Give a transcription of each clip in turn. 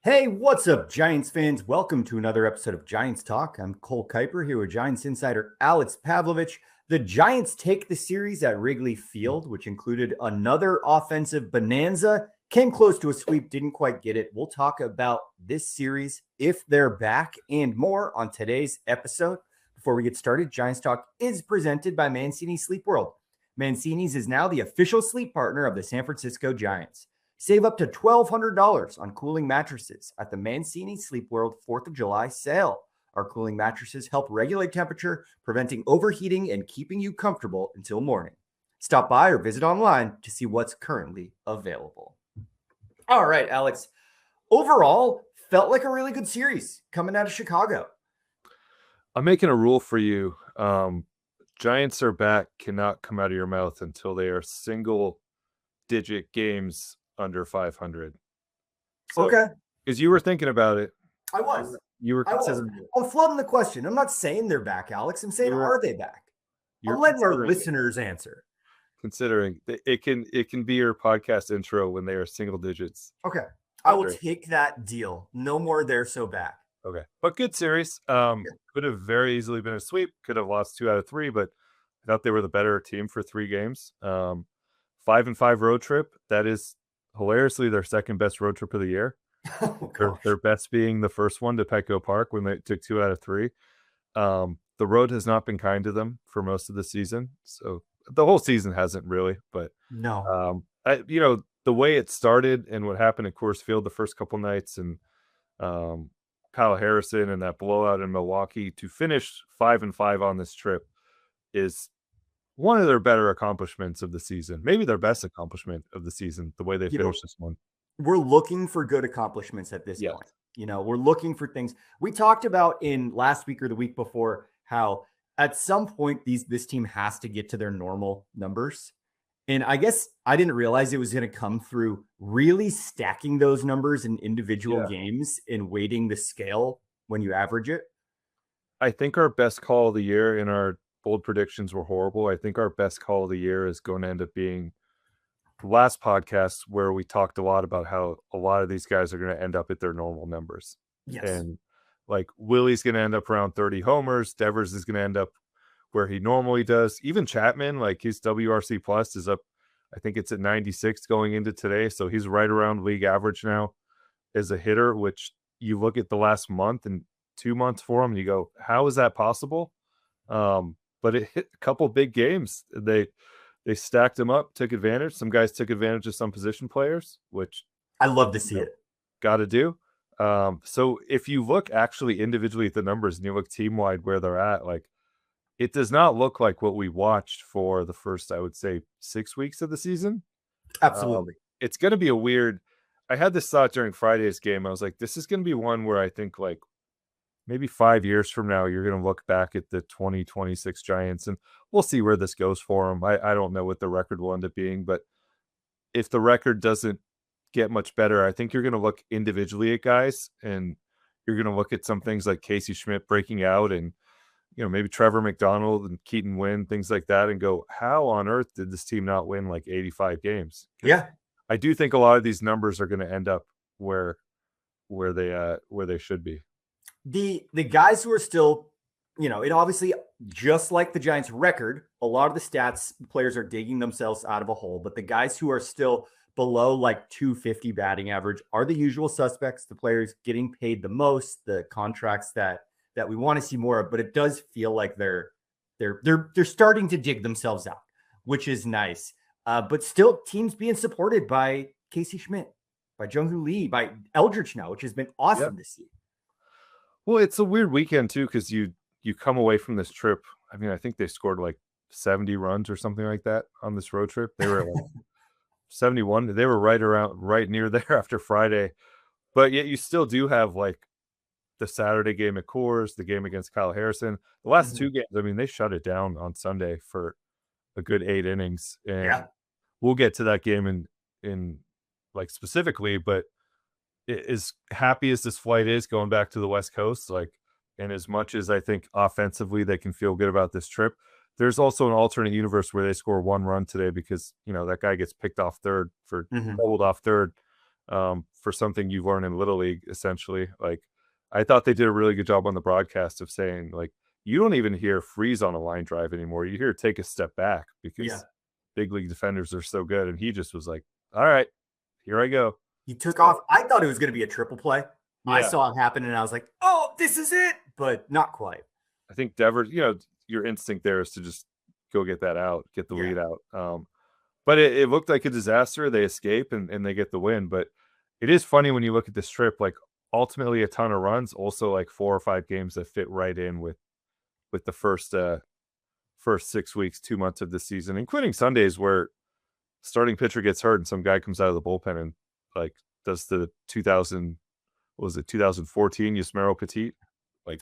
Hey, what's up, Giants fans? Welcome to another episode of Giants Talk. I'm Cole Kuiper here with Giants insider Alex Pavlovic. The Giants take the series at Wrigley Field, which included another offensive bonanza. Came close to a sweep, didn't quite get it. We'll talk about this series, if they're back, and more on today's episode. Before we get started, Giants Talk is presented by Mancini Sleep World. Mancini's is now the official sleep partner of the San Francisco Giants. Save up to $1,200 on cooling mattresses at the Mancini Sleep World 4th of July sale. Our cooling mattresses help regulate temperature, preventing overheating and keeping you comfortable until morning. Stop by or visit online to see what's currently available. All right, Alex. Overall, felt like a really good series coming out of Chicago. I'm making a rule for you. Giants are back cannot come out of your mouth until they are single-digit games under 500. So, okay. Because you were thinking about it. I was. You were considering it. I'm flooding the question. I'm not saying they're back, Alex. I'm saying, are they back? I'm letting our listeners answer. Considering it can be your podcast intro when they are single digits. Okay. I will take that deal. No more they're so back. Okay. But good series. Could have very easily been a sweep. Could have lost 2 out of 3, but I thought they were the better team for 3 games. 5-5 road trip. That is hilariously their second best road trip of the year. Their best being the first one to Petco Park when they took 2 out of 3. The road has not been kind to them for most of the season. So the whole season hasn't really, but no. The way it started and what happened at Coors Field the first couple nights, and Kyle Harrison and that blowout in Milwaukee to finish 5-5 on this trip is one of their better accomplishments of the season. Maybe their best accomplishment of the season, the way they finished this one. We're looking for good accomplishments at this point. We're looking for things. We talked about in last week or the week before how at some point this team has to get to their normal numbers. And I guess I didn't realize it was going to come through really stacking those numbers in individual games and weighting the scale when you average it. I think our best call of the year in our bold predictions were horrible. I think our best call of the year is going to end up being the last podcast where we talked a lot about how a lot of these guys are going to end up at their normal numbers. Yes. And like Willie's going to end up around 30 homers. Devers is going to end up where he normally does. Even Chapman, like his WRC plus is up. I think it's at 96 going into today. So he's right around league average now as a hitter, which you look at the last month and 2 months for him and you go, how is that possible? But it hit a couple big games. They stacked them up, took advantage. Some guys took advantage of some position players, which I love to see it. Got to do. So if you look actually individually at the numbers and you look team wide where they're at, like it does not look like what we watched for the first, I would say, 6 weeks of the season. Absolutely. It's going to be a weird. I had this thought during Friday's game. I was like, this is going to be one where I think like maybe 5 years from now, you're going to look back at the 2026 Giants and we'll see where this goes for them. I don't know what the record will end up being, but if the record doesn't get much better, I think you're going to look individually at guys and you're going to look at some things like Casey Schmidt breaking out and, maybe Trevor McDonald and Keaton Wynn, things like that, and go, how on earth did this team not win like 85 games? Yeah. I do think a lot of these numbers are going to end up where they should be. The guys who are still, it obviously, just like the Giants record, a lot of the stats players are digging themselves out of a hole, but the guys who are still below like 250 batting average are the usual suspects, the players getting paid the most, the contracts that we want to see more of, but it does feel like they're starting to dig themselves out, which is nice. But still teams being supported by Casey Schmidt, by Jung Hoo Lee, by Eldridge now, which has been awesome to see. Well, it's a weird weekend too, because you come away from this trip. I mean, I think they scored like 70 runs or something like that on this road trip. They were like 71. They were right near there after Friday. But yet you still do have like the Saturday game at Coors, the game against Kyle Harrison. The last 2 games, I mean, they shut it down on Sunday for a good 8 innings. And we'll get to that game in like specifically, but as happy as this flight is going back to the West Coast, like, and as much as I think offensively they can feel good about this trip, there's also an alternate universe where they score 1 run today because, that guy gets picked off third for doubled off third for for something you've learned in Little League, essentially. Like, I thought they did a really good job on the broadcast of saying, like, you don't even hear freeze on a line drive anymore. You hear take a step back because big league defenders are so good. And he just was like, all right, here I go. He took off. I thought it was going to be a triple play. Yeah. I saw it happen, and I was like, oh, this is it, but not quite. I think Devers, your instinct there is to just go get that out, get the lead out. But it looked like a disaster. They escape and they get the win. But it is funny when you look at this trip, like ultimately a ton of runs, also like 4 or 5 games that fit right in with the first 6 weeks, 2 months of the season, including Sundays where starting pitcher gets hurt and some guy comes out of the bullpen and like does the 2014 Yusmeiro Petit. Like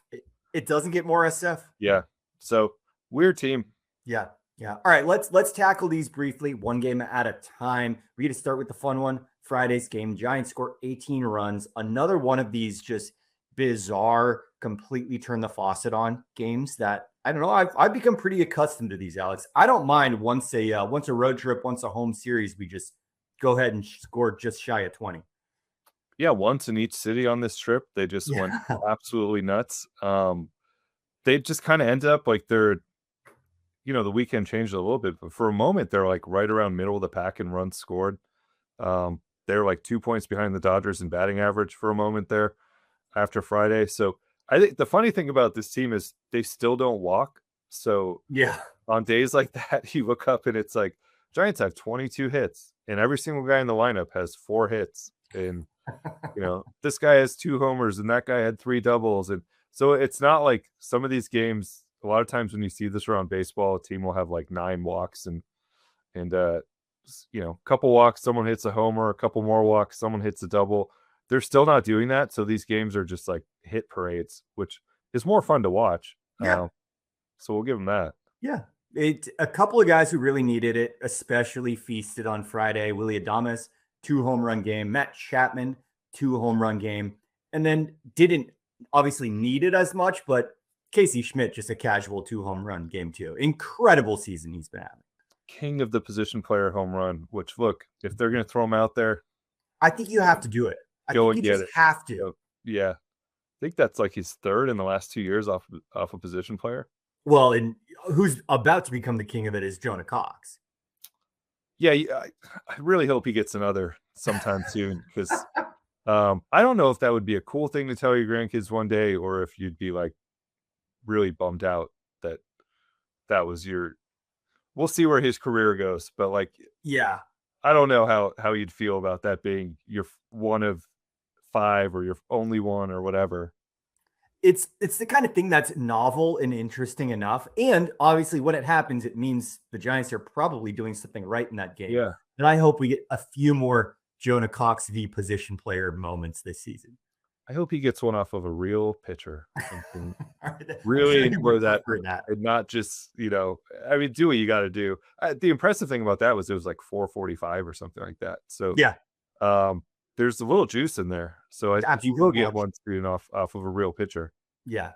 it doesn't get more SF. Yeah. So weird team. Yeah. All right, let's tackle these briefly, one game at a time. We're going to start with the fun one. Friday's game. Giants score 18 runs. Another one of these just bizarre, completely turn the faucet on games that I don't know. I've become pretty accustomed to these, Alex. I don't mind once a road trip, once a home series, we just go ahead and score just shy of 20. Yeah, once in each city on this trip, they just went absolutely nuts. They just kind of ended up like they're, the weekend changed a little bit, but for a moment they're like right around middle of the pack in runs scored. They're like 2 points behind the Dodgers in batting average for a moment there after Friday. So I think the funny thing about this team is they still don't walk. So on days like that, you look up and it's like Giants have 22 hits and every single guy in the lineup has 4 hits. And, this guy has 2 homers and that guy had 3 doubles. And so it's not like some of these games, a lot of times when you see this around baseball, a team will have like 9 walks and a couple walks, someone hits a homer, a couple more walks, someone hits a double. They're still not doing that. So these games are just like hit parades, which is more fun to watch. Yeah. So we'll give them that. Yeah. A couple of guys who really needed it, especially feasted on Friday. Willy Adames, 2 home run game. Matt Chapman, 2 home run game. And then didn't obviously need it as much, but Casey Schmidt, just a casual 2 home run game too. Incredible season he's been having. King of the position player home run, which look, if they're going to throw him out there, I think you have to do it. I think you just have to. Yeah. I think that's like his 3rd in the last 2 years off a position player. Well, and who's about to become the king of it is Jonah Cox. Yeah, I really hope he gets another sometime soon because I don't know if that would be a cool thing to tell your grandkids one day or if you'd be like really bummed out that was your. We'll see where his career goes, but like, yeah, I don't know how you'd feel about that being your one of 5 or your only one or whatever. It's the kind of thing that's novel and interesting enough. And obviously when it happens, it means the Giants are probably doing something right in that game. Yeah. And I hope we get a few more Jonah Cox v position player moments this season. I hope he gets one off of a real pitcher. Really enjoy that and not just, do what you got to do. The impressive thing about that was it was like 445 or something like that. So there's a little juice in there. So you will get one screen off of a real pitcher. Yeah.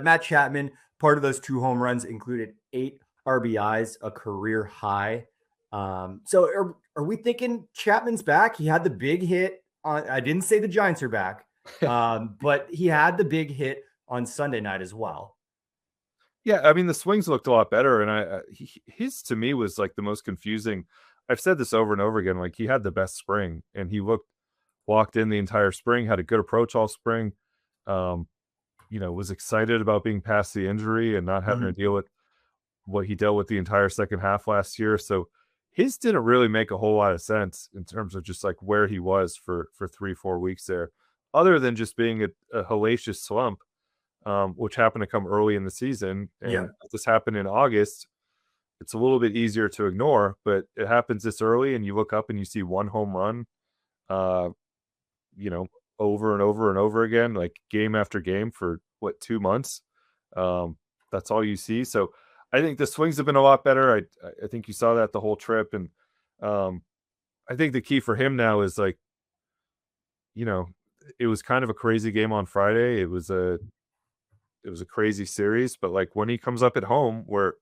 Matt Chapman, part of those 2 home runs included 8 RBIs, a career high. So are we thinking Chapman's back? He had the big hit on, I didn't say the Giants are back, but he had the big hit on Sunday night as well. Yeah. I mean, the swings looked a lot better. And his to me was like the most confusing. I've said this over and over again. Like he had the best spring and he walked in the entire spring, had a good approach all spring. Was excited about being past the injury and not having to deal with what he dealt with the entire second half last year. So his didn't really make a whole lot of sense in terms of just like where he was for 3-4 weeks there, other than just being a hellacious slump, which happened to come early in the season. And if this happened in August, it's a little bit easier to ignore, but it happens this early and you look up and you see 1 home run, over and over and over again, like game after game for 2 months. That's all you see. So I think the swings have been a lot better. I think you saw that the whole trip. And I think the key for him now is like, it was kind of a crazy game on Friday. It was a crazy series, but like when he comes up at home where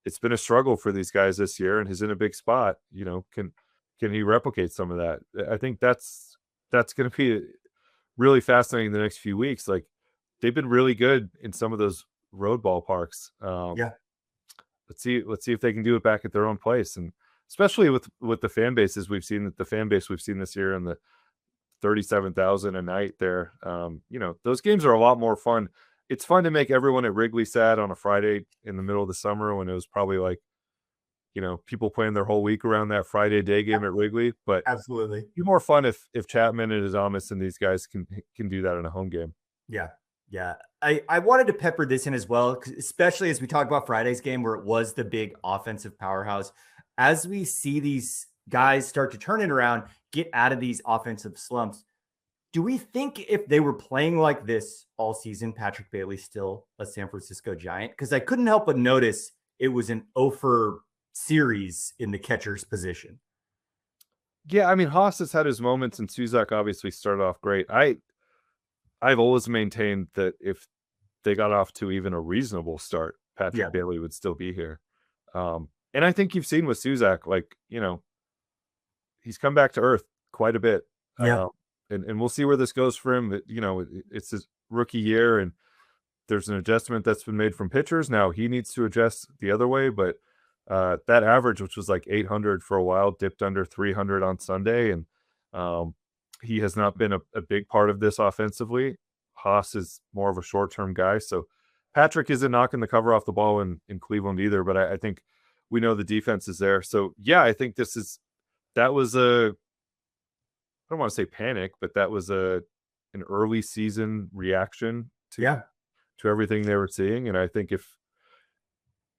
it's been a struggle for these guys this year and he's in a big spot, can he replicate some of that? I think that's that's going to be really fascinating the next few weeks. Like, they've been really good in some of those road ballparks. Yeah. Let's see if they can do it back at their own place, and especially with the fan bases we've seen, that the fan base we've seen this year and the 37,000 a night there. Those games are a lot more fun. It's fun to make everyone at Wrigley sad on a Friday in the middle of the summer when it was probably like, people playing their whole week around that Friday day game at Wrigley. But Absolutely. it'd be more fun if Chapman and Adames and these guys can do that in a home game. Yeah. Yeah. I wanted to pepper this in as well, especially as we talk about Friday's game where it was the big offensive powerhouse. As we see these guys start to turn it around, get out of these offensive slumps, do we think if they were playing like this all season, Patrick Bailey's still a San Francisco Giant? Because I couldn't help but notice it was an 0-for series in the catcher's position. Yeah, I mean, Haas has had his moments, and Suzak obviously started off great. I've always maintained that if they got off to even a reasonable start, Patrick Bailey would still be here. And I think you've seen with Suzak, like, he's come back to earth quite a bit. Yeah. And we'll see where this goes for him. It's his rookie year, and there's an adjustment that's been made from pitchers. Now he needs to adjust the other way, but that average, which was like 800 for a while, dipped under 300 on Sunday, and he has not been a big part of this offensively. Haas is more of a short-term guy, so Patrick isn't knocking the cover off the ball in Cleveland either, but I think we know the defense is there. So, yeah, I think that was I don't want to say panic, but that was an early season reaction to everything they were seeing. And I think if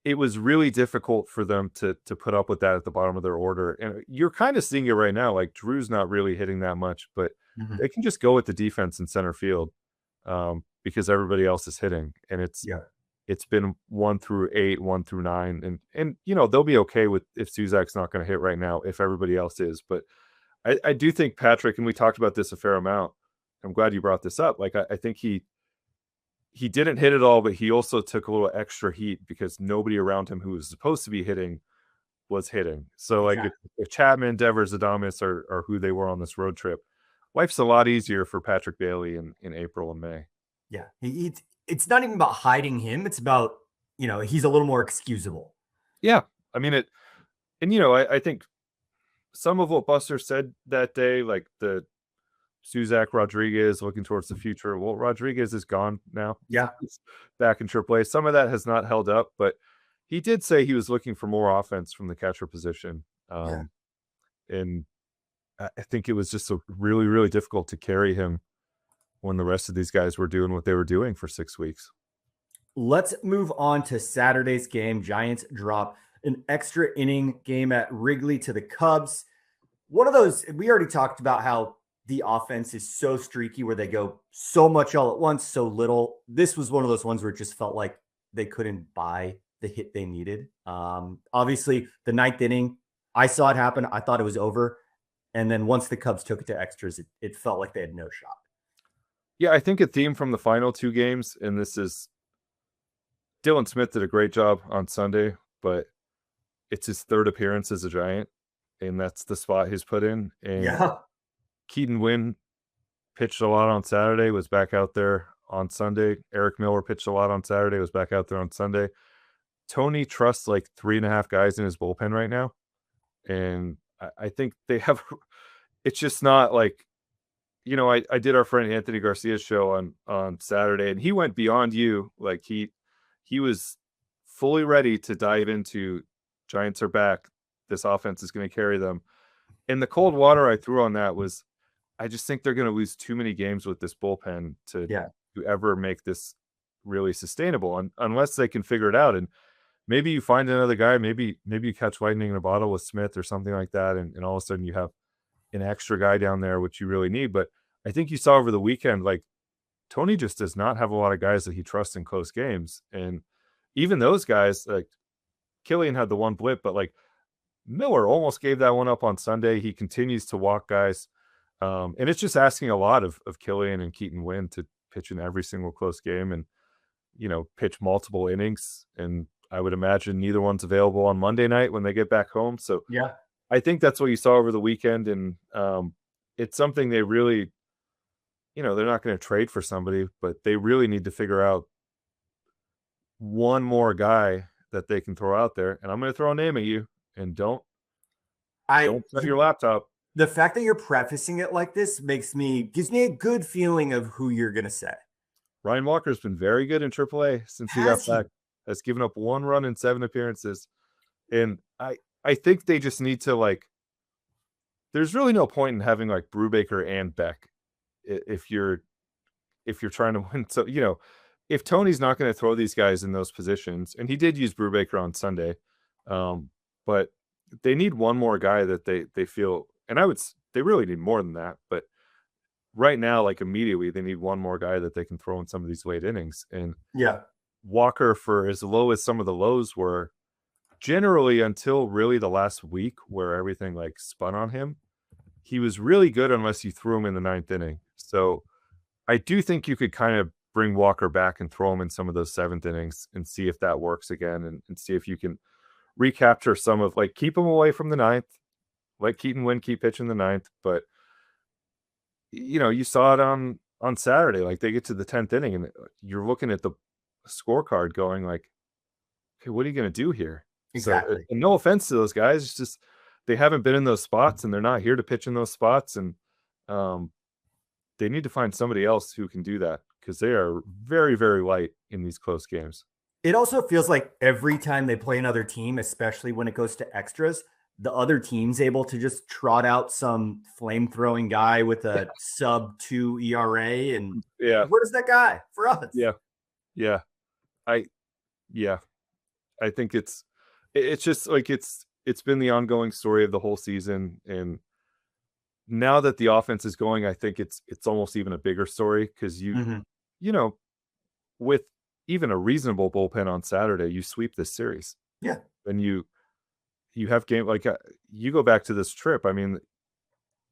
it was really difficult for them to put up with that at the bottom of their order, and you're kind of seeing it right now, like Drew's not really hitting that much, but they can just go with the defense in center field because everybody else is hitting. And it's been 1 through 8, 1 through 9. And they'll be okay with if Suzak's not going to hit right now, if everybody else is. But I do think Patrick, and we talked about this a fair amount, I'm glad you brought this up. Like, I think he didn't hit it all, but he also took a little extra heat because nobody around him who was supposed to be hitting was hitting. So, like, if Chapman, Devers, Adames are who they were on this road trip, life's a lot easier for Patrick Bailey in April and May. Yeah. It's not even about hiding him. It's about, he's a little more excusable. Yeah. I mean, I think some of what Buster said that day, like the Suzak Rodriguez looking towards the future. Well, Rodriguez is gone now. Yeah. He's back in AAA. Some of that has not held up, but he did say he was looking for more offense from the catcher position. And I think it was just really, really difficult to carry him when the rest of these guys were doing what they were doing for 6 weeks. Let's move on to Saturday's game. Giants drop an extra inning game at Wrigley to the Cubs. One of those, we already talked about how the offense is so streaky where they go so much all at once, so little. This was one of those ones where it just felt like they couldn't buy the hit they needed. Obviously, the 9th inning, I saw it happen. I thought it was over. And then once the Cubs took it to extras, it felt like they had no shot. Yeah, I think a theme from the final 2 games, and this is Dylan Smith did a great job on Sunday, but it's his 3rd appearance as a Giant, and that's the spot he's put in. And Keaton Winn pitched a lot on Saturday, was back out there on Sunday. Eric Miller pitched a lot on Saturday, was back out there on Sunday. Tony trusts like 3.5 guys in his bullpen right now. And I think they have – it's just not like – I did our friend Anthony Garcia's show on Saturday, and he went beyond you. Like, he was fully ready to dive into Giants are back. This offense is going to carry them. And the cold water I threw on that was I just think they're going to lose too many games with this bullpen to ever make this really sustainable, unless they can figure it out. And maybe you find another guy, maybe you catch lightning in a bottle with Smith or something like that, and all of a sudden you have an extra guy down there, which you really need. But I think you saw over the weekend, like, Tony just does not have a lot of guys that he trusts in close games. And even those guys, like Killian had the one blip, but like Miller almost gave that one up on Sunday. He continues to walk guys. And it's just asking a lot of Killian and Keaton Winn to pitch in every single close game and, pitch multiple innings. And I would imagine neither one's available on Monday night when they get back home. So I think that's what you saw over the weekend. And it's something they really, they're not going to trade for somebody, but they really need to figure out one more guy that they can throw out there. And I'm going to throw a name at you, and don't shut your laptop. The fact that you're prefacing it like this gives me a good feeling of who you're going to say. Ryan Walker's been very good in AAA since he got back. Has given up 1 run in 7 appearances. And I think they just need to, there's really no point in having Brubaker and Beck if you're trying to win. So, if Tony's not going to throw these guys in those positions, and he did use Brubaker on Sunday, but they need one more guy that they feel, and they really need more than that. But right now, immediately, they need one more guy that they can throw in some of these late innings. And Walker, for as low as some of the lows were, generally until really the last week where everything spun on him, he was really good unless you threw him in the 9th inning. So I do think you could kind of bring Walker back and throw him in some of those 7th innings and see if that works again, and see if you can recapture some of keep him away from the 9th, let Keaton Winn keep pitching the 9th. But you saw it on Saturday, they get to the 10th inning and you're looking at the scorecard going okay, what are you going to do here? Exactly. So, and no offense to those guys, it's just they haven't been in those spots and they're not here to pitch in those spots, and they need to find somebody else who can do that, because they are very, very light in these close games. It also feels like every time they play another team, especially when it goes to extras, the other team's able to just trot out some flame-throwing guy with a sub-2 ERA, and where's that guy for us? Yeah. I think it's just it's been the ongoing story of the whole season, and now that the offense is going, I think it's almost even a bigger story, because with even a reasonable bullpen on Saturday, you sweep this series. Yeah. And you have game, you go back to this trip. I mean,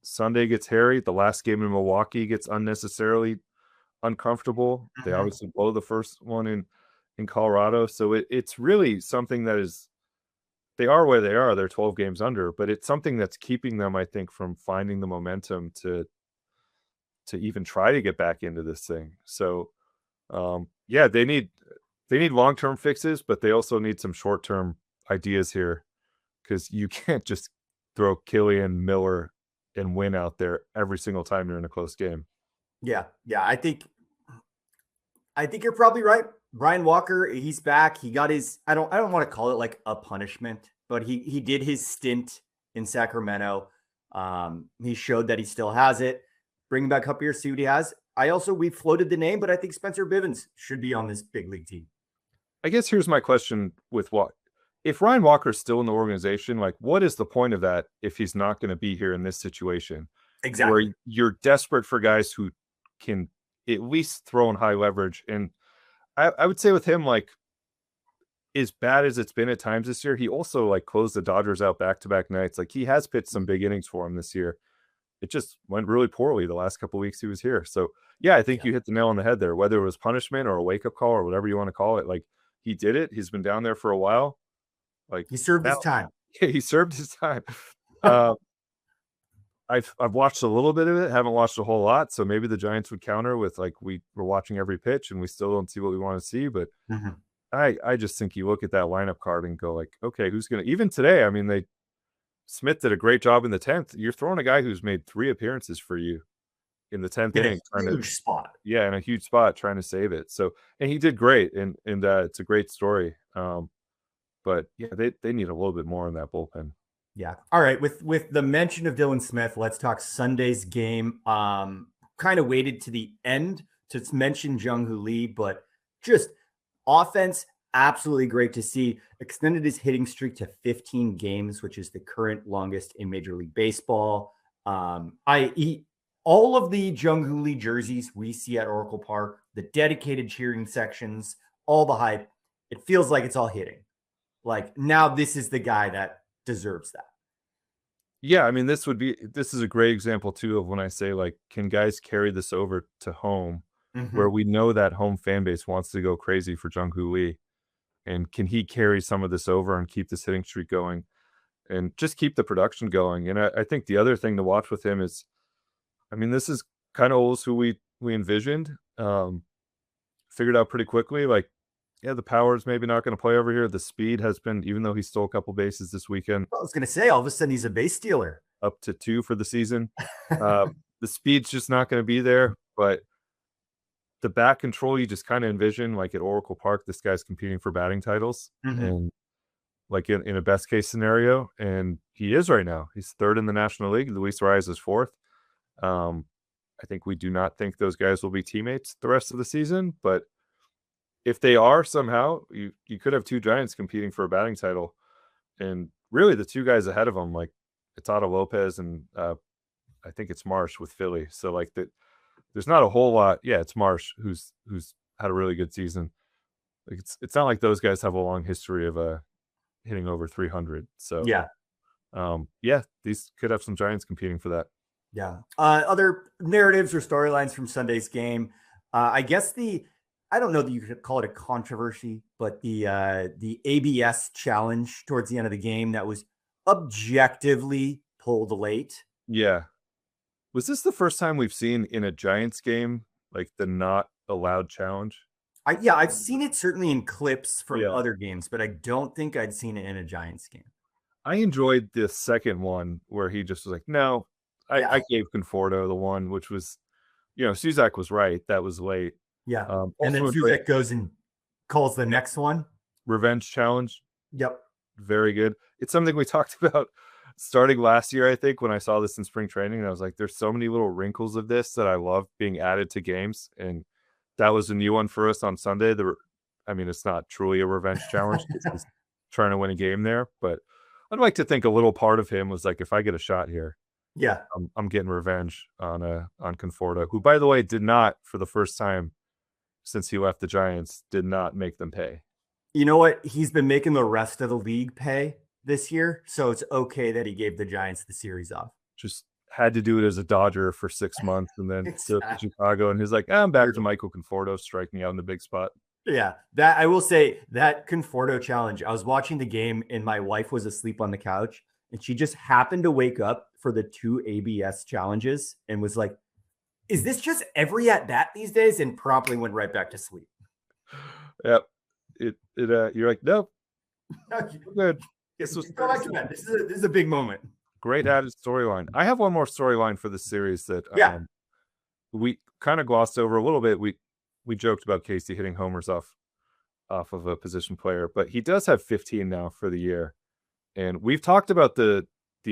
Sunday gets hairy. The last game in Milwaukee gets unnecessarily uncomfortable. They obviously blow the first one in Colorado. So it's really something that is, they are where they are. They're 12 games under, but it's something that's keeping them, I think, from finding the momentum to even try to get back into this thing. So they need long-term fixes, but they also need some short-term ideas here, because you can't just throw Killian, Miller, and Win out there every single time you're in a close game. Yeah. I think you're probably right. Brian Walker, he's back. He got his, I don't want to call it a punishment, but he did his stint in Sacramento. He showed that he still has it. Bring him back up here, see what he has. We floated the name, but I think Spencer Bivens should be on this big league team. I guess here's my question with if Ryan Walker is still in the organization, what is the point of that if he's not going to be here in this situation? Exactly. Where you're desperate for guys who can at least throw in high leverage. And I would say with him, as bad as it's been at times this year, he also closed the Dodgers out back-to-back nights. He has pitched some big innings for him this year. It just went really poorly the last couple of weeks he was here. So I think you hit the nail on the head there, whether it was punishment or a wake-up call or whatever you want to call it. He did it. He's been down there for a while. He served his time. Yeah, he served his time. I've watched a little bit of it, haven't watched a whole lot. So maybe the Giants would counter with we were watching every pitch and we still don't see what we want to see. But I just think you look at that lineup card and go okay, who's going to, even today, I mean, Smith did a great job in the 10th. You're throwing a guy who's made 3 appearances for you in the 10th inning. Spot. Yeah, in a huge spot, trying to save it. So, and he did great, and it's a great story. But yeah, they need a little bit more in that bullpen. Yeah. All right. With the mention of Dylan Smith, let's talk Sunday's game. Kind of waited to the end to mention Jung Hoo Lee, but just offense, absolutely great to see. Extended his hitting streak to 15 games, which is the current longest in Major League Baseball. All of the Jung Hoo Lee jerseys we see at Oracle Park, the dedicated cheering sections, all the hype, it feels like it's all hitting. Now this is the guy that deserves that. Yeah, I mean, this is a great example too of when I say can guys carry this over to home, where we know that home fan base wants to go crazy for Jung Hoo Lee, and can he carry some of this over and keep this hitting streak going and just keep the production going? And I think the other thing to watch with him is I mean, this is kind of almost who we envisioned. Figured out pretty quickly, like, yeah, the power's maybe not going to play over here. The speed has been, even though he stole a couple bases this weekend. I was going to say, all of a sudden he's a base stealer. Up to 2 for the season. The speed's just not going to be there, but the bat control, you just kind of envision, like at Oracle Park, this guy's competing for batting titles, and like in a best case scenario, and he is right now. He's third in the National League. Luis Arias is fourth. I think we do not think those guys will be teammates the rest of the season, but if they are somehow, you could have 2 Giants competing for a batting title, and really the 2 guys ahead of them, like it's Otto Lopez and I think it's Marsh with Philly. So like there's not a whole lot. Yeah, it's Marsh who's had a really good season. Like it's not like those guys have a long history of hitting over 300. So yeah, these could have some Giants competing for that. Yeah. Other narratives or storylines from Sunday's game. I guess I don't know that you could call it a controversy, but the ABS challenge towards the end of the game that was objectively pulled late. Yeah. Was this the first time we've seen in a Giants game, like the not allowed challenge? I've seen it certainly in clips from other games, but I don't think I'd seen it in a Giants game. I enjoyed the second one where he just was like, no, I gave Conforto the one, which was, Suzak was right. That was late. Yeah. And then Suzak goes and calls the next one. Revenge challenge. Yep. Very good. It's something we talked about starting last year, I think, when I saw this in spring training. And I was like, there's so many little wrinkles of this that I love being added to games. And that was a new one for us on Sunday. It's not truly a revenge challenge. He's trying to win a game there. But I'd like to think a little part of him was like, if I get a shot here, I'm getting revenge on Conforto, who, by the way, did not, for the first time since he left the Giants, did not make them pay. You know what? He's been making the rest of the league pay this year, so it's okay that he gave the Giants the series off. Just had to do it as a Dodger for 6 months, and then to Chicago, and he's like, I'm back to Michael Conforto striking out in the big spot. Yeah, that I will say, that Conforto challenge, I was watching the game, and my wife was asleep on the couch, and she just happened to wake up for the 2 ABS challenges and was like, is this just every at-bat these days? And promptly went right back to sleep. Yep. You're like, nope. Good. This is a big moment. Great added storyline. I have one more storyline for the series that we kind of glossed over a little bit. We joked about Casey hitting homers off of a position player, but he does have 15 now for the year. And we've talked about the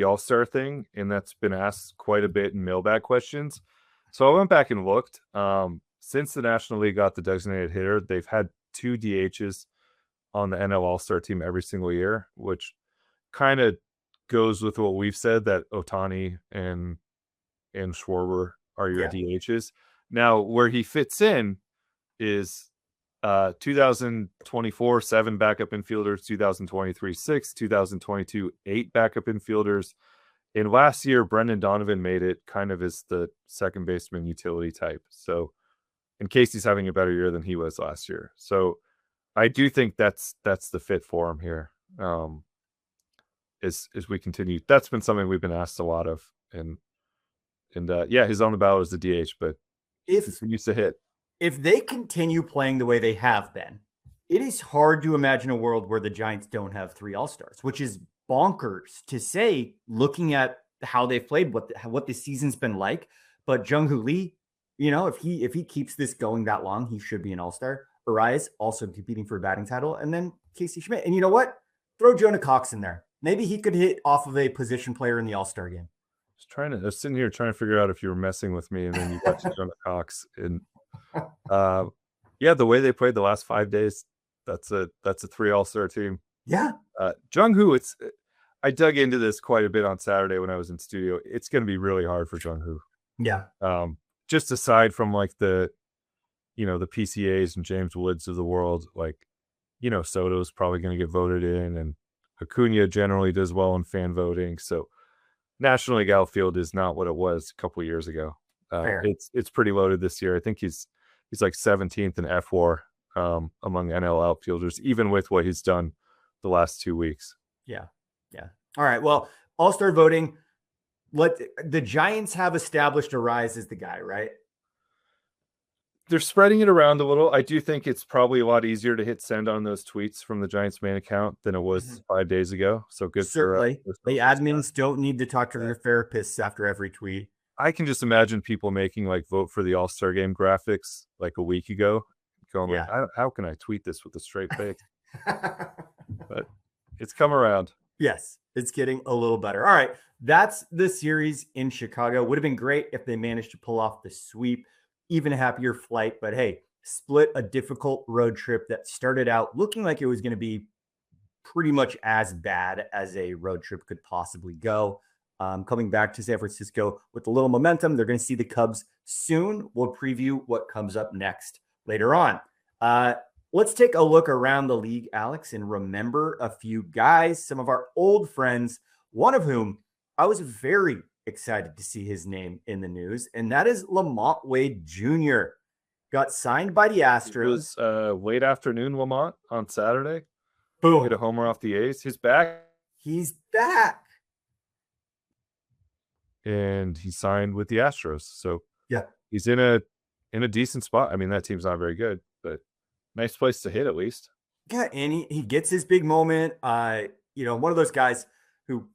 All-Star thing, and that's been asked quite a bit in mailbag questions. So I went back and looked. Since the National League got the designated hitter, they've had 2 DHs on the NL All-Star team every single year, which kind of goes with what we've said, that Ohtani and Schwarber are your DHs. Now, where he fits in is 2024, 7 backup infielders, 2023, 6, 2022, 8 backup infielders. And last year, Brendan Donovan made it kind of as the second baseman utility type. So, and Casey's having a better year than he was last year. So I do think that's the fit for him here. As we continue, that's been something we've been asked a lot of, and his on the ballot is the DH, but if he continues to hit, if they continue playing the way they have been, it is hard to imagine a world where the Giants don't have 3 All-Stars, which is bonkers to say, looking at how they've played, what the season's been like. But Jung Hoo Lee, if he keeps this going that long, he should be an All-Star. Arias also competing for a batting title, and then Casey Schmidt. And you know what? Throw Jonah Cox in there. Maybe he could hit off of a position player in the All-Star game. I was sitting here trying to figure out if you were messing with me, and then you got to Jonah Cox. And the way they played the last 5 days, that's a 3 All-Star team. Yeah. Jung Hoo, I dug into this quite a bit on Saturday when I was in studio. It's going to be really hard for Jung Hoo. Yeah. Just aside from like the PCAs and James Woods of the world, like, Soto's probably going to get voted in, and Acuna generally does well in fan voting. So National League outfield is not what it was a couple of years ago. It's pretty loaded this year. I think he's like 17th in FWAR among NL outfielders, even with what he's done the last 2 weeks. Yeah. All right. Well, All-Star voting, the Giants have established Arise as the guy, right? They're spreading it around a little. I do think it's probably a lot easier to hit send on those tweets from the Giants main account than it was 5 days ago. So good Certainly. for The admins don't need to talk to their therapists after every tweet. I can just imagine people making like vote for the All-Star game graphics like a week ago, going like, how can I tweet this with a straight face? But it's come around. Yes, it's getting a little better. All right, that's the series in Chicago. Would have been great if they managed to pull off the sweep. Even a happier flight, but hey, split a difficult road trip that started out looking like it was going to be pretty much as bad as a road trip could possibly go. Coming back to San Francisco with a little momentum, they're going to see the Cubs soon. We'll preview what comes up next later on. Let's take a look around the league, Alex, and remember a few guys, some of our old friends, one of whom I was very excited to see his name in the news, and that is Lamont Wade Jr. Got signed by the Astros. It was late afternoon, Lamont, on Saturday. Boom. Hit a homer off the A's. He's back. He's back. And he signed with the Astros. So yeah, he's in a decent spot. I mean, that team's not very good, but nice place to hit at least. Yeah, and he gets his big moment. One of those guys who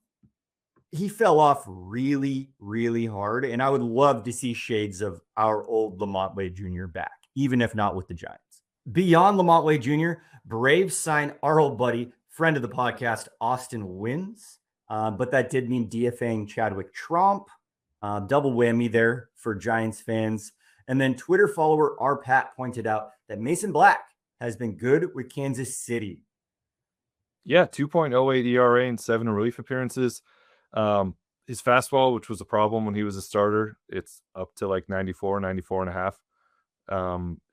he fell off really, really hard. And I would love to see shades of our old Lamont Wade Jr. back, even if not with the Giants. Beyond Lamont Wade Jr., Braves sign our old buddy, friend of the podcast, Austin Wins. But that did mean DFAing Chadwick Tromp. Double whammy there for Giants fans. And then Twitter follower R. Pat pointed out that Mason Black has been good with Kansas City. Yeah, 2.08 ERA and 7 relief appearances. His fastball, which was a problem when he was a starter, it's up to like 94 and a half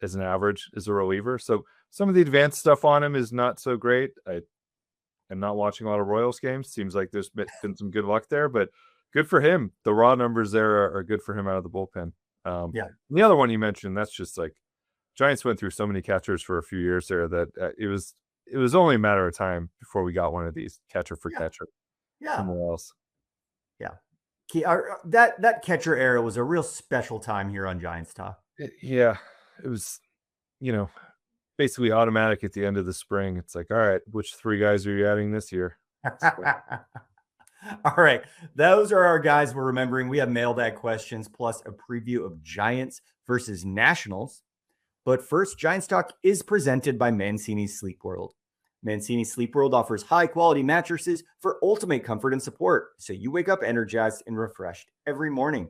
as an average as a reliever. So some of the advanced stuff on him is not so great. I'm not watching a lot of Royals games. Seems like there's been some good luck there, but good for him. The raw numbers there are good for him out of the bullpen. The other one you mentioned, that's just like Giants went through so many catchers for a few years there that it was only a matter of time before we got one of these catcher for catcher somewhere else. Yeah. That catcher era was a real special time here on Giants Talk. Yeah. It was, basically automatic at the end of the spring. It's like, all right, which 3 guys are you adding this year? All right. Those are our guys we're remembering. We have mailbag questions plus a preview of Giants versus Nationals. But first, Giants Talk is presented by Mancini's Sleep World. Mancini Sleep World offers high-quality mattresses for ultimate comfort and support, so you wake up energized and refreshed every morning.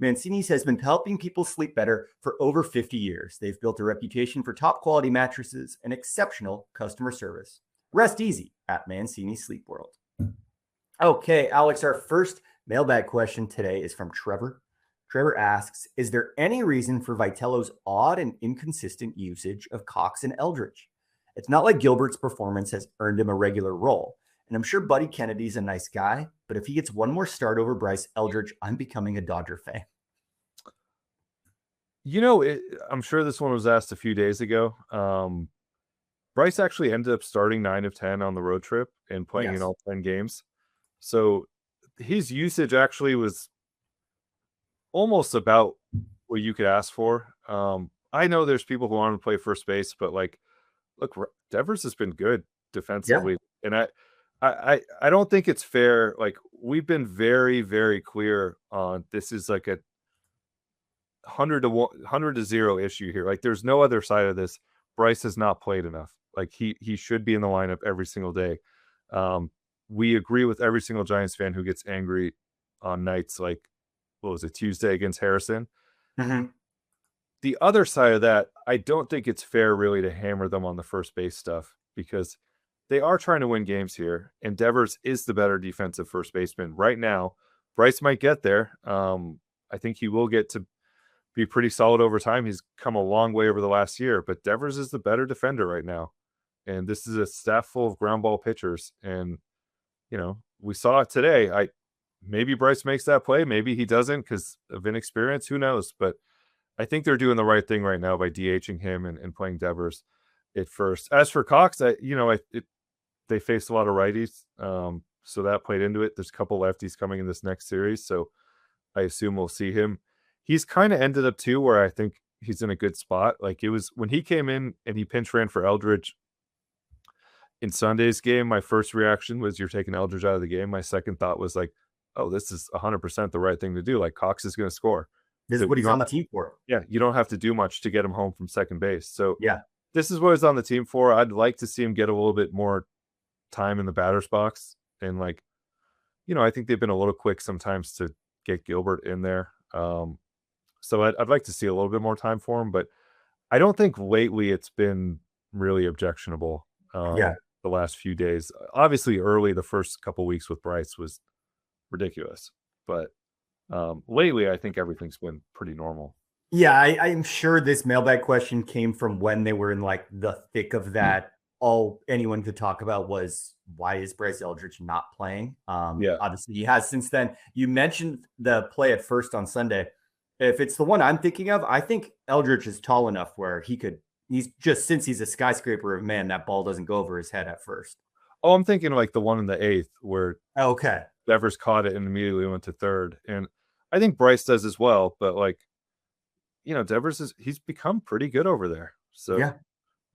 Mancini's has been helping people sleep better for over 50 years. They've built a reputation for top-quality mattresses and exceptional customer service. Rest easy at Mancini Sleep World. Okay, Alex, our first mailbag question today is from Trevor. Trevor asks, is there any reason for Vitello's odd and inconsistent usage of Cox and Eldridge? It's not like Gilbert's performance has earned him a regular role. And I'm sure Buddy Kennedy's a nice guy, but if he gets one more start over Bryce Eldridge, I'm becoming a Dodger fan. I'm sure this one was asked a few days ago. Bryce actually ended up starting 9 of 10 on the road trip and playing in all 10 games. So his usage actually was almost about what you could ask for. I know there's people who want to play first base, but look, Devers has been good defensively. And I don't think it's fair. Like, we've been very, very clear on this is like a 100 to 0 issue here. Like, there's no other side of this. Bryce has not played enough. Like, he should be in the lineup every single day. We agree with every single Giants fan who gets angry on nights like, what was it, Tuesday against Harrison? Mm-hmm. The other side of that, I don't think it's fair really to hammer them on the first base stuff because they are trying to win games here, and Devers is the better defensive first baseman right now. Bryce might get there. I think he will get to be pretty solid over time. He's come a long way over the last year, but Devers is the better defender right now. And this is a staff full of ground ball pitchers. And, we saw it today. Maybe Bryce makes that play. Maybe he doesn't because of inexperience. Who knows? But I think they're doing the right thing right now by DHing him and playing Devers at first. As for Cox, they faced a lot of righties. so that played into it. There's a couple lefties coming in this next series, so I assume we'll see him. He's kind of ended up too where I think he's in a good spot. Like it was when he came in and he pinch ran for Eldridge in Sunday's game, my first reaction was you're taking Eldridge out of the game. My second thought was like, oh, this is 100% the right thing to do. Like Cox is going to score. This is what he's on the team for. Yeah, you don't have to do much to get him home from second base. So yeah, this is what he's on the team for. I'd like to see him get a little bit more time in the batter's box. And like, I think they've been a little quick sometimes to get Gilbert in there. So I'd like to see a little bit more time for him, but I don't think lately it's been really objectionable. The last few days, obviously early, the first couple weeks with Bryce was ridiculous, but lately I think everything's been pretty normal. Yeah, I'm sure this mailbag question came from when they were in like the thick of that. All anyone could talk about was why is Bryce Eldridge not playing? Obviously he has since then. You mentioned the play at first on Sunday. If it's the one I'm thinking of, I think Eldridge is tall enough where he's just, since he's a skyscraper of man, that ball doesn't go over his head at first. Oh, I'm thinking like the one in the 8th where Devers caught it and immediately went to third. And I think Bryce does as well, but like, Devers he's become pretty good over there. So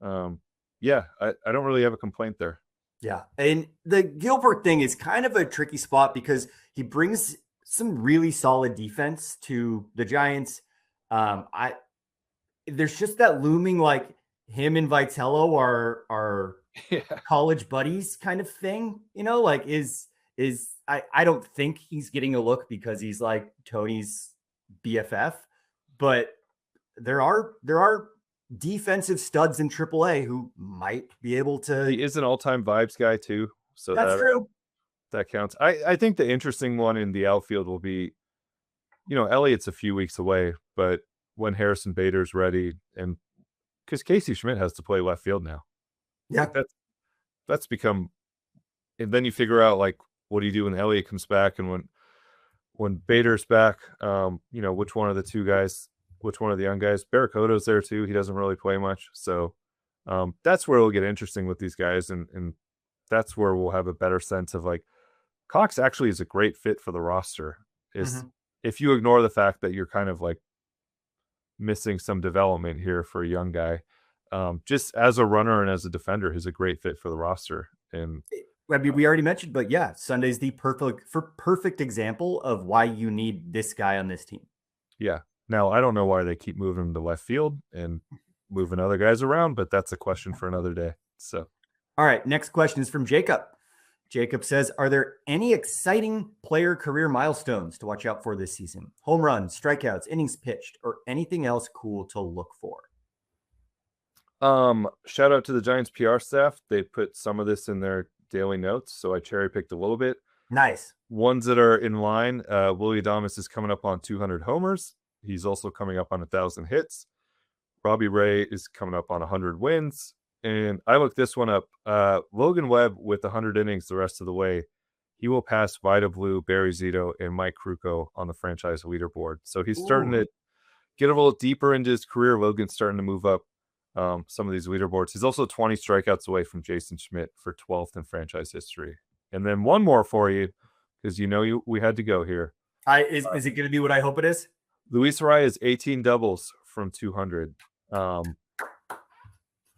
I don't really have a complaint there. Yeah. And the Gilbert thing is kind of a tricky spot because he brings some really solid defense to the Giants. There's just that looming, like him and Vitello are college buddies kind of thing, like I don't think he's getting a look because he's like Tony's BFF, but there are defensive studs in AAA who might be able to. He is an all-time vibes guy too. So that's true. That counts. I think the interesting one in the outfield will be, Elliott's a few weeks away, but when Harrison Bader's ready, and because Casey Schmidt has to play left field now. Yeah. Like that's become, and then you figure out like, what do you do when Elliott comes back? And when Bader's back, which one of the two guys, which one of the young guys, Barracoda's there too. He doesn't really play much. So that's where it'll get interesting with these guys. And that's where we'll have a better sense of like, Cox actually is a great fit for the roster. If you ignore the fact that you're kind of like missing some development here for a young guy, just as a runner and as a defender, he's a great fit for the roster. And I mean, we already mentioned, but yeah, Sunday's the perfect example of why you need this guy on this team. Yeah. Now, I don't know why they keep moving him to left field and moving other guys around, but that's a question for another day. So, all right, next question is from Jacob. Jacob says, are there any exciting player career milestones to watch out for this season? Home runs, strikeouts, innings pitched, or anything else cool to look for? Shout out to the Giants PR staff. They put some of this in their daily notes, so I cherry picked a little bit. Nice. Ones that are in line. Willie Adames is coming up on 200 homers. He's also coming up on 1,000 hits. Robbie Ray is coming up on 100 wins. And I looked this one up. Logan Webb with 100 innings the rest of the way. He will pass Vida Blue, Barry Zito, and Mike Krukow on the franchise leaderboard. So he's starting to get a little deeper into his career. Logan's starting to move up some of these leaderboards. He's also 20 strikeouts away from Jason Schmidt for 12th in franchise history. And then one more for you, because we had to go here. Is it going to be what I hope it is? Luis Arraez is 18 doubles from 200.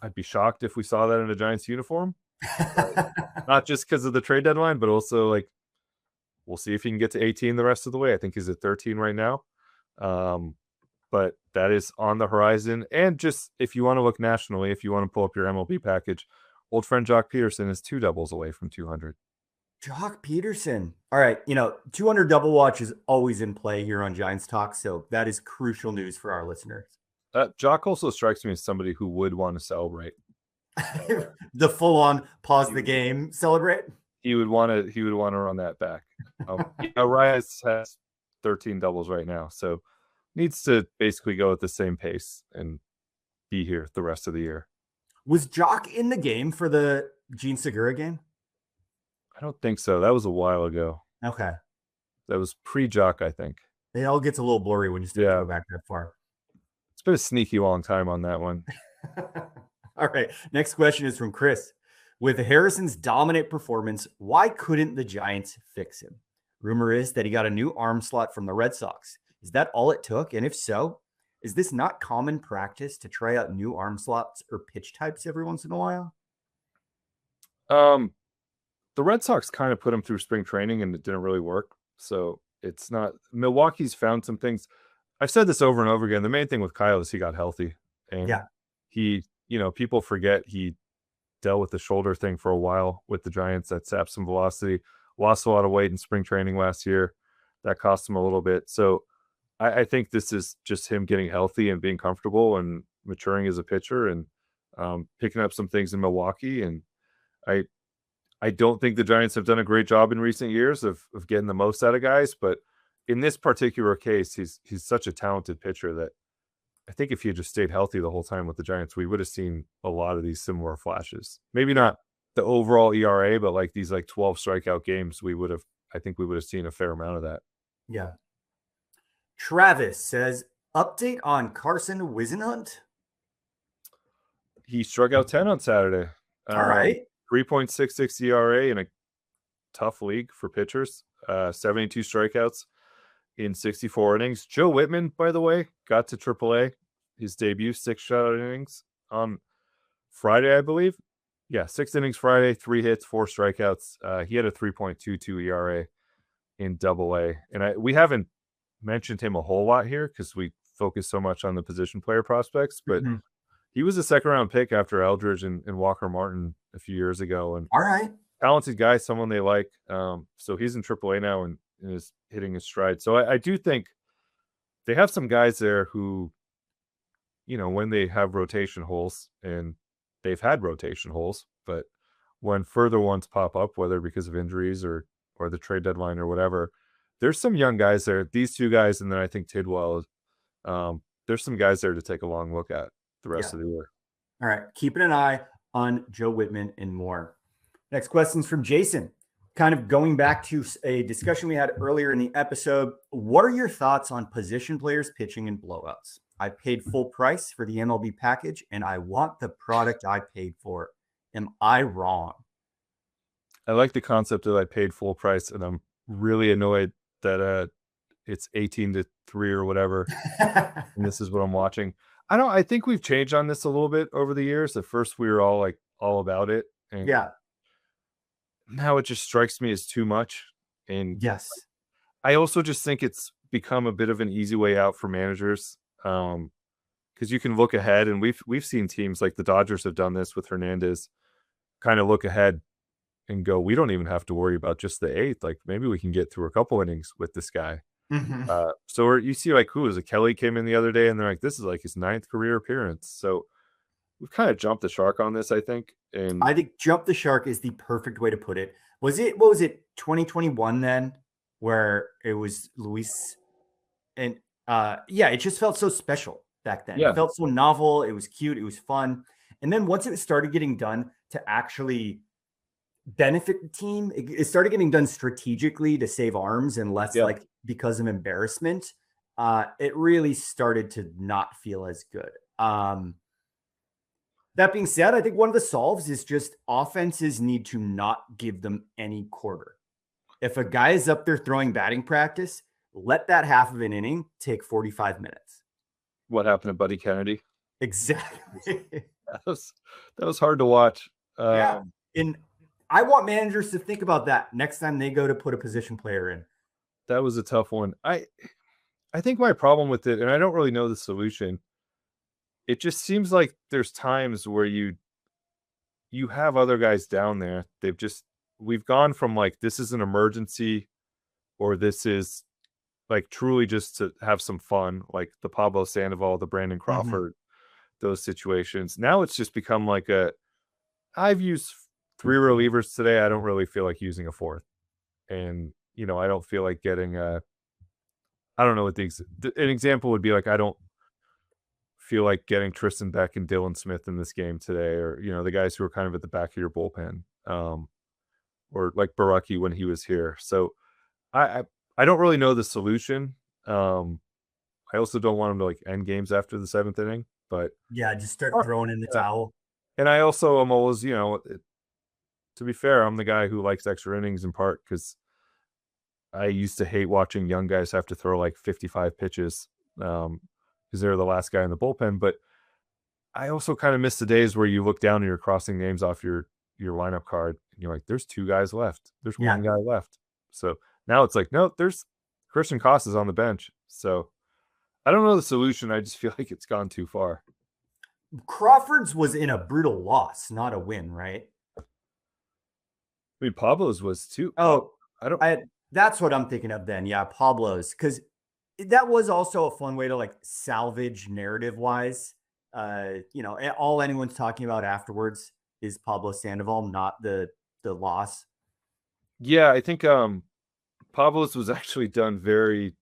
I'd be shocked if we saw that in a Giants uniform. Not just because of the trade deadline, but also like we'll see if he can get to 18 the rest of the way. I think he's at 13 right now. But that is on the horizon. And just if you want to look nationally, if you want to pull up your MLB package, old friend Jock Peterson is 2 doubles away from 200. Jock Peterson. All right. 200 double watch is always in play here on Giants Talk. So that is crucial news for our listeners. Jock also strikes me as somebody who would want to celebrate. The full-on pause the game celebrate. He would want to run that back. Arraez has 13 doubles right now, so needs to basically go at the same pace and be here the rest of the year. Was Jock in the game for the Gene Segura game? I don't think so. That was a while ago. Okay. That was pre-Jock, I think. It all gets a little blurry when you start to go back that far. It's been a sneaky long time on that one. All right. Next question is from Chris. With Harrison's dominant performance, why couldn't the Giants fix him? Rumor is that he got a new arm slot from the Red Sox. Is that all it took? And if so, is this not common practice to try out new arm slots or pitch types every once in a while? The Red Sox kind of put him through spring training and it didn't really work. So it's not. Milwaukee's found some things. I've said this over and over again. The main thing with Kyle is he got healthy. And he, people forget he dealt with the shoulder thing for a while with the Giants. That sapped some velocity. Lost a lot of weight in spring training last year. That cost him a little bit. So I think this is just him getting healthy and being comfortable and maturing as a pitcher and picking up some things in Milwaukee. And I don't think the Giants have done a great job in recent years of getting the most out of guys, but in this particular case, he's such a talented pitcher that I think if he had just stayed healthy the whole time with the Giants, we would have seen a lot of these similar flashes. Maybe not the overall ERA, but like these 12 strikeout games, I think we would have seen a fair amount of that. Yeah. Travis says, update on Carson Whisenhunt. He struck out 10 on Saturday. All right. 3.66 ERA in a tough league for pitchers. 72 strikeouts in 64 innings. Joe Whitman, by the way, got to AAA. His debut, 6 shutout innings on Friday, I believe. Yeah, 6 innings Friday, 3 hits, 4 strikeouts. He had a 3.22 ERA in AA. And we haven't mentioned him a whole lot here because we focus so much on the position player prospects, but he was a second-round pick after Eldridge and Walker Martin a few years ago. And all right, talented guy, someone they like. So he's in AAA now and is hitting his stride. So I do think they have some guys there who, when they have rotation holes, and they've had rotation holes, but when further ones pop up, whether because of injuries or the trade deadline or whatever, there's some young guys there. These 2 guys, and then I think Tidwell. There's some guys there to take a long look at the rest of the year. All right, keeping an eye on Joe Whitman and more. Next question's from Jason. Kind of going back to a discussion we had earlier in the episode. What are your thoughts on position players pitching in blowouts? I paid full price for the MLB package, and I want the product I paid for. Am I wrong? I like the concept that I paid full price, and I'm really annoyed that it's 18-3 or whatever, and this is what I'm watching. I think we've changed on this a little bit over the years. At first, we were all about it, and now it just strikes me as too much. And yes, I also just think it's become a bit of an easy way out for managers, because you can look ahead, and we've seen teams like the Dodgers have done this with Hernandez, kind of look ahead and go, we don't even have to worry about just the 8th. Like maybe we can get through a couple innings with this guy. So you see who was it? Kelly came in the other day and they're like, this is like his 9th career appearance. So we've kind of jumped the shark on this, I think. And I think jump the shark is the perfect way to put it. What was it 2021 then where it was Luis and it just felt so special back then. It felt so novel. It was cute. It was fun. And then once it started getting done to actually benefit the team, it started getting done strategically to save arms and less because of embarrassment. It really started to not feel as good. That being said, I think one of the solves is just offenses need to not give them any quarter. If a guy is up there throwing batting practice, let that half of an inning take 45 minutes. What happened to Buddy Kennedy? Exactly. that was hard to watch. And I want managers to think about that next time they go to put a position player in. That was a tough one. I think my problem with it, and I don't really know the solution, it just seems like there's times where you have other guys down there. We've gone from this is an emergency, or this is truly just to have some fun, like the Pablo Sandoval, the Brandon Crawford, those situations. Now it's just become I've used 3 relievers today. I don't really feel like using a 4th. And, I don't feel like getting I don't know what an example would be. I don't feel like getting Tristan Beck and Dylan Smith in this game today, or, the guys who are kind of at the back of your bullpen, or like Baraki when he was here. So I don't really know the solution. I also don't want him to end games after the 7th inning, but just start throwing in the towel. And I also am always, to be fair, I'm the guy who likes extra innings in part because I used to hate watching young guys have to throw like 55 pitches because they're the last guy in the bullpen. But I also kind of miss the days where you look down and you're crossing names off your lineup card and you're like, there's 2 guys left. There's one guy left. So now it's like, no, there's Christian Costas on the bench. So I don't know the solution. I just feel like it's gone too far. Crawford's was in a brutal loss, not a win, right? I mean, Pablo's was too. Oh, that's what I'm thinking of then. Yeah, Pablo's, because that was also a fun way to like salvage narrative wise. All anyone's talking about afterwards is Pablo Sandoval, not the loss. Yeah, I think Pablo's was actually done very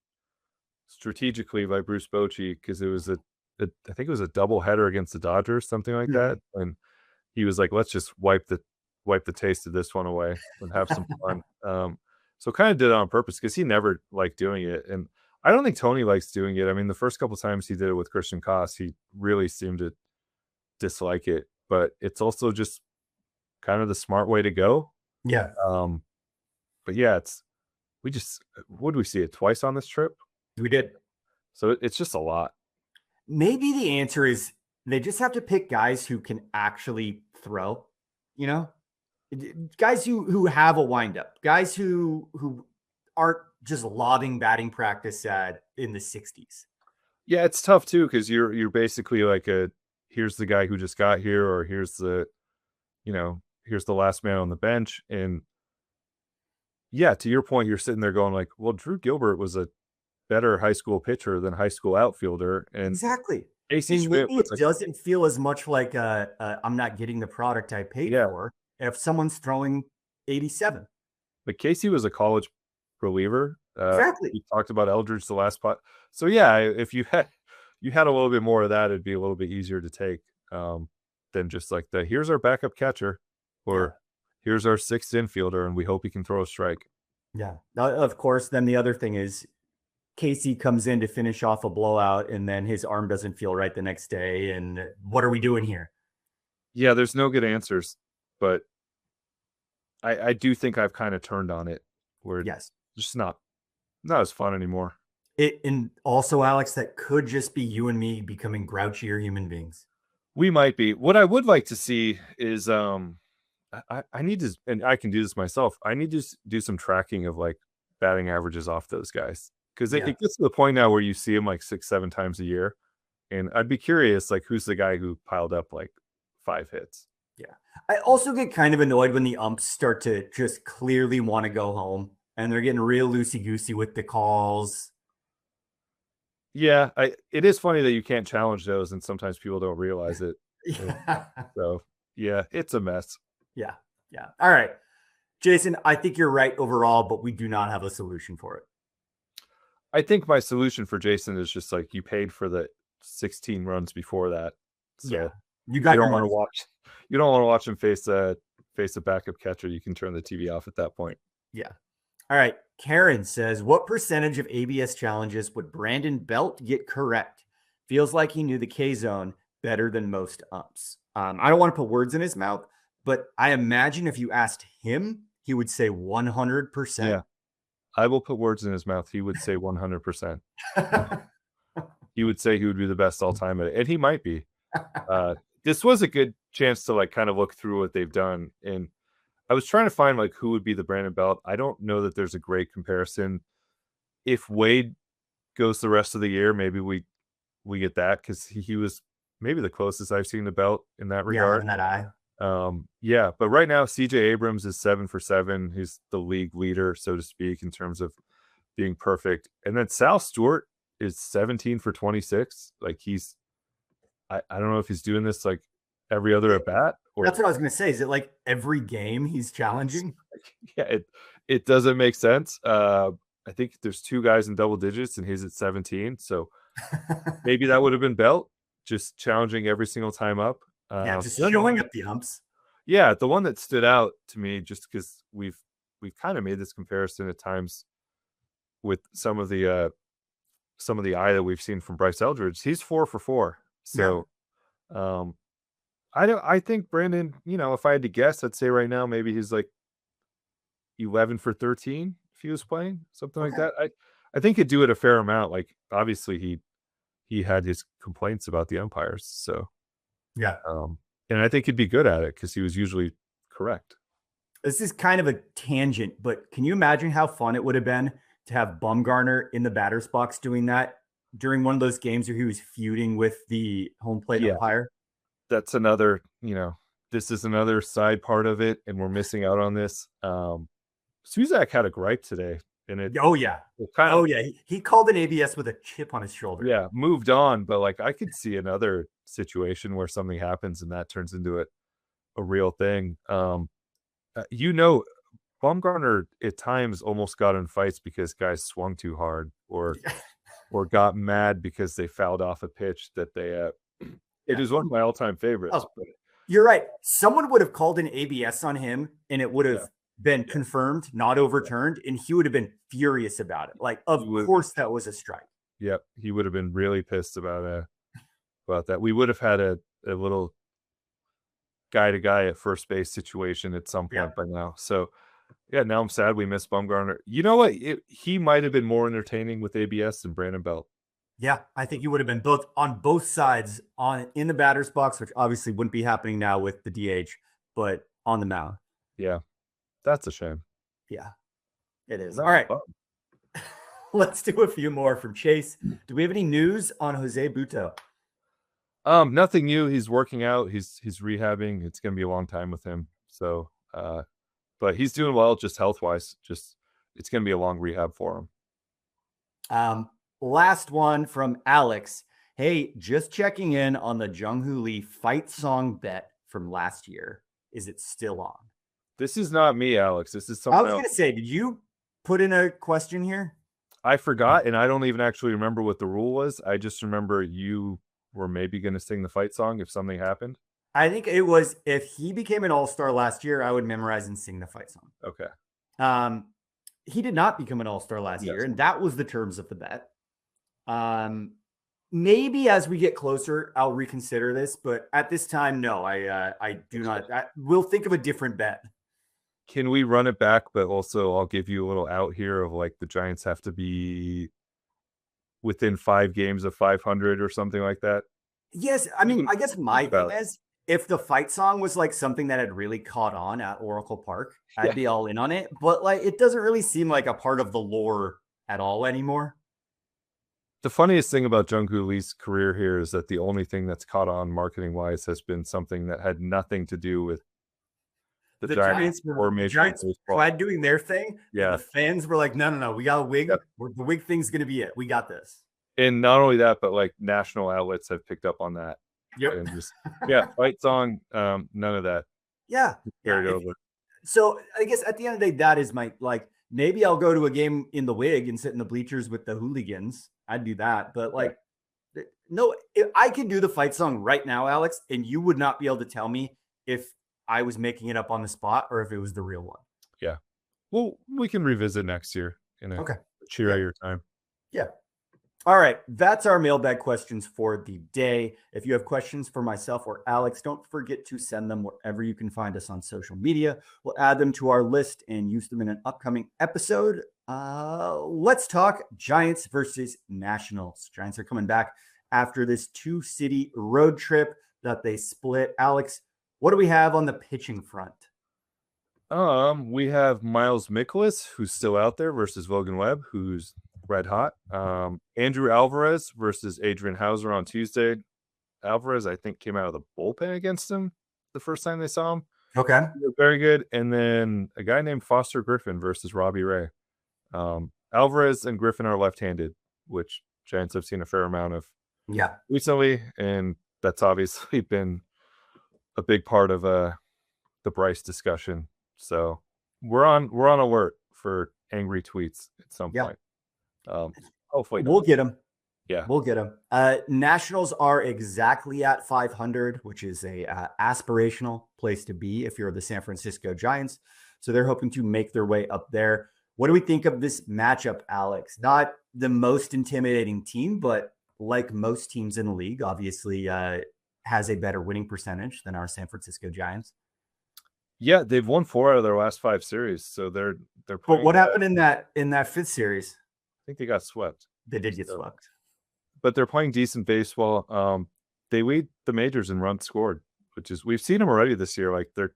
strategically by Bruce Bochy because it was I think it was a double header against the Dodgers, something like that, and he was like, let's just wipe the taste of this one away and have some fun. So kind of did it on purpose because he never liked doing it, and I don't think Tony likes doing it. I mean, the first couple times he did it with Christian Koss, he really seemed to dislike it, but it's also just kind of the smart way to go. Yeah. But yeah, what did we see it twice on this trip? We did. So it's just a lot. Maybe the answer is they just have to pick guys who can actually throw, guys who have a windup, guys who aren't just lobbing batting practice in the 60s. Yeah, it's tough too because you're basically like here's the guy who just got here, or here's the last man on the bench. And yeah, to your point, you're sitting there going like, well, Drew Gilbert was a better high school pitcher than high school outfielder. And exactly. AC Schmidt doesn't feel as much like I'm not getting the product I paid for if someone's throwing 87. But Casey was a college reliever. Exactly. We talked about Eldridge the last spot. So yeah, if you had a little bit more of that, it'd be a little bit easier to take than just like here's our backup catcher, or here's our 6th infielder, and we hope he can throw a strike. Yeah. Of course, then the other thing is Casey comes in to finish off a blowout, and then his arm doesn't feel right the next day. And what are we doing here? Yeah, there's no good answers, but I do think I've kind of turned on it where it's just not as fun anymore. And also, Alex, that could just be you and me becoming grouchier human beings. We might be. What I would like to see is I need to, and I can do this myself, I need to do some tracking of like batting averages off those guys. Because it gets to the point now where you see him like 6-7 times a year. And I'd be curious, like, who's the guy who piled up like 5 hits? Yeah. I also get kind of annoyed when the umps start to just clearly want to go home and they're getting real loosey-goosey with the calls. Yeah, it is funny that you can't challenge those, and sometimes people don't realize it. So, yeah, it's a mess. Yeah. All right. Jason, I think you're right overall, but we do not have a solution for it. I think my solution for Jason is just like you paid for the 16 runs before that. So you don't want to watch. You don't want to watch him face a backup catcher. You can turn the TV off at that point. Yeah. All right. Karen says, what percentage of ABS challenges would Brandon Belt get correct? Feels like he knew the K zone better than most umps. I don't want to put words in his mouth, but I imagine if you asked him, he would say 100%. Yeah. I will put words in his mouth. He would say 100%. He would say he would be the best all time at it. And he might be. This was a good chance to like kind of look through what they've done. And I was trying to find like who would be the Brandon Belt. I don't know that there's a great comparison. If Wade goes the rest of the year, maybe we get that because he was maybe the closest I've seen to Belt in that regard. In that eye. But right now CJ Abrams is 7 for 7. He's the league leader, so to speak, in terms of being perfect. And then Sal Stewart is 17 for 26. Like I don't know if he's doing this like every other at bat. Or that's what I was going to say. Is it like every game he's challenging? Yeah, it doesn't make sense. I think there's 2 guys in double digits and he's at 17. So maybe that would have been Belt just challenging every single time up. Just showing up the umps. Yeah, the one that stood out to me, just because we've kind of made this comparison at times with some of the eye that we've seen from Bryce Eldridge. He's 4 for 4. So I think Brandon, if I had to guess, I'd say right now maybe he's like 11 for 13 if he was playing, something like Okay. that. I think he'd do it a fair amount. Like obviously he had his complaints about the umpires, so Yeah. and I think he'd be good at it because he was usually correct. This is kind of a tangent, but can you imagine how fun it would have been to have Bumgarner in the batter's box doing that during one of those games where he was feuding with the home plate Yeah. umpire? That's another, this is another side part of it, and we're missing out on this. Suzak had a gripe today, and it Oh yeah. kind of, Oh yeah. He called an ABS with a chip on his shoulder. yeah, moved on, but like I could see another situation where something happens and that turns into a real thing. Bumgarner at times almost got in fights because guys swung too hard or got mad because they fouled off a pitch that they it is one of my all-time favorites. Oh, you're right. Someone would have called an ABS on him and it would have been confirmed, not overturned, and he would have been furious about it. Like, of course that was a strike. Yep. He would have been really pissed about that. We would have had a little guy-to-guy at first base situation at some point by now. So yeah, now I'm sad we missed Bumgarner. You know what? He might have been more entertaining with ABS than Brandon Belt. Yeah, I think you would have been on both sides in the batter's box, which obviously wouldn't be happening now with the DH, but on the mound. Yeah, that's a shame. Yeah, it is. All right, let's do a few more from Chase. Do we have any news on Jose Butto? Nothing new. He's working out. He's rehabbing. It's gonna be a long time with him. So, but he's doing well, just health wise. Just it's gonna be a long rehab for him. Last one from Alex. Hey, just checking in on the Jung Hoo Lee fight song bet from last year. Is it still on? This is not me, Alex. This is something I was going to say, did you put in a question here? I forgot, and I don't even actually remember what the rule was. I just remember you were maybe going to sing the fight song if something happened. I think it was if he became an all-star last year, I would memorize and sing the fight song. Okay. He did not become an all-star last year, and that was the terms of the bet. Maybe as we get closer, I'll reconsider this, but at this time, no, I do not. We'll think of a different bet. Can we run it back? But also, I'll give you a little out here of like the Giants have to be within 5 games of 500 or something like that. Yes, I mean, I guess my thing is if the fight song was like something that had really caught on at Oracle Park, I'd be all in on it. But like, it doesn't really seem like a part of the lore at all anymore. The funniest thing about Jung Hoo Lee's career here is that the only thing that's caught on marketing wise has been something that had nothing to do with the Giants or Major League Baseball. Glad doing their thing. Yeah. The fans were like, no, we got a wig. Yep. The wig thing's going to be it. We got this. And not only that, but like national outlets have picked up on that. Yep. And just, fight song, none of that. Yeah. Carried over. So I guess at the end of the day, that is my, like, maybe I'll go to a game in the wig and sit in the bleachers with the hooligans. I'd do that. But like, no, I could do the fight song right now, Alex, and you would not be able to tell me if I was making it up on the spot or if it was the real one. Yeah. Well, we can revisit next year in a cheer out your time. Yeah. All right. That's our mailbag questions for the day. If you have questions for myself or Alex, don't forget to send them wherever you can find us on social media. We'll add them to our list and use them in an upcoming episode. Let's talk Giants versus Nationals. Giants are coming back after this 2-city road trip that they split. Alex, what do we have on the pitching front? We have Miles Mikolas, who's still out there, versus Logan Webb, who's red hot. Andrew Alvarez versus Adrian Hauser on Tuesday. Alvarez, I think, came out of the bullpen against him the first time they saw him. Okay. Very good. And then a guy named Foster Griffin versus Robbie Ray. Alvarez and Griffin are left-handed, which Giants have seen a fair amount of recently, and that's obviously been a big part of the Bryce discussion. So we're on alert for angry tweets at some point. Hopefully we'll get them. Yeah, we'll get them. Nationals are exactly at 500, which is a aspirational place to be if you're the San Francisco Giants. So they're hoping to make their way up there. What do we think of this matchup, Alex? Not the most intimidating team, but like most teams in the league, obviously has a better winning percentage than our San Francisco Giants. Yeah, they've won 4 out of their last 5 series, so they're. But what happened in that 5th series? I think they got swept. They did get swept, but they're playing decent baseball. They lead the majors in runs scored, which is we've seen them already this year. Like they're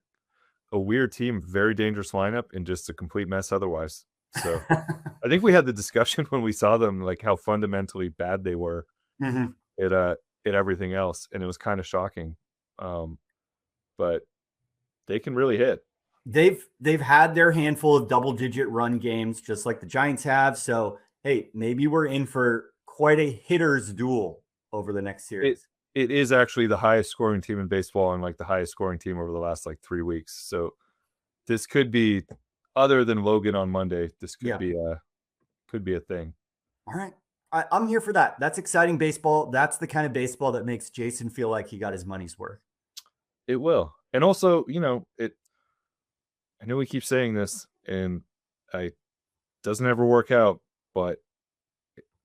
a weird team, very dangerous lineup, and just a complete mess otherwise. So I think we had the discussion when we saw them, like how fundamentally bad they were at everything else, and it was kind of shocking. But they can really hit. They've had their handful of double-digit run games, just like the Giants have. So hey, maybe we're in for quite a hitter's duel over the next series. It is actually the highest scoring team in baseball and like the highest scoring team over the last like 3 weeks. So this could be, other than Logan on Monday, this could be a thing. All right. I'm here for that. That's exciting baseball. That's the kind of baseball that makes Jason feel like he got his money's worth. It will. And also, I know we keep saying this and it doesn't ever work out, but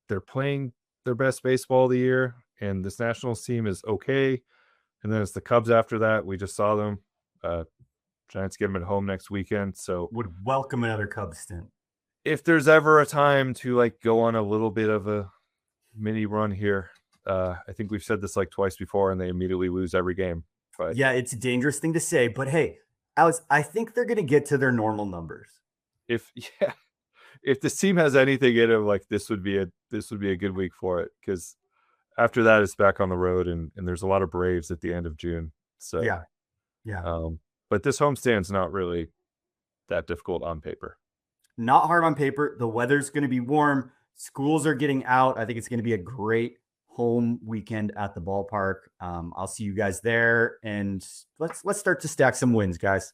they're playing their best baseball of the year, and this Nationals team is okay. And then it's the Cubs after that. We just saw them. Giants get them at home next weekend. So would welcome another Cubs stint. If there's ever a time to like go on a little bit of a mini run here, I think we've said this like twice before, and they immediately lose every game. But yeah, it's a dangerous thing to say, but hey, Alex, I think they're going to get to their normal numbers. If this team has anything in them, like this would be a good week for it, because after that it's back on the road, and there's a lot of Braves at the end of June. So yeah. But this homestand's not really that difficult on paper. Not hard on paper. The weather's going to be warm. Schools are getting out. I think it's going to be a great home weekend at the ballpark. I'll see you guys there, and let's start to stack some wins, guys.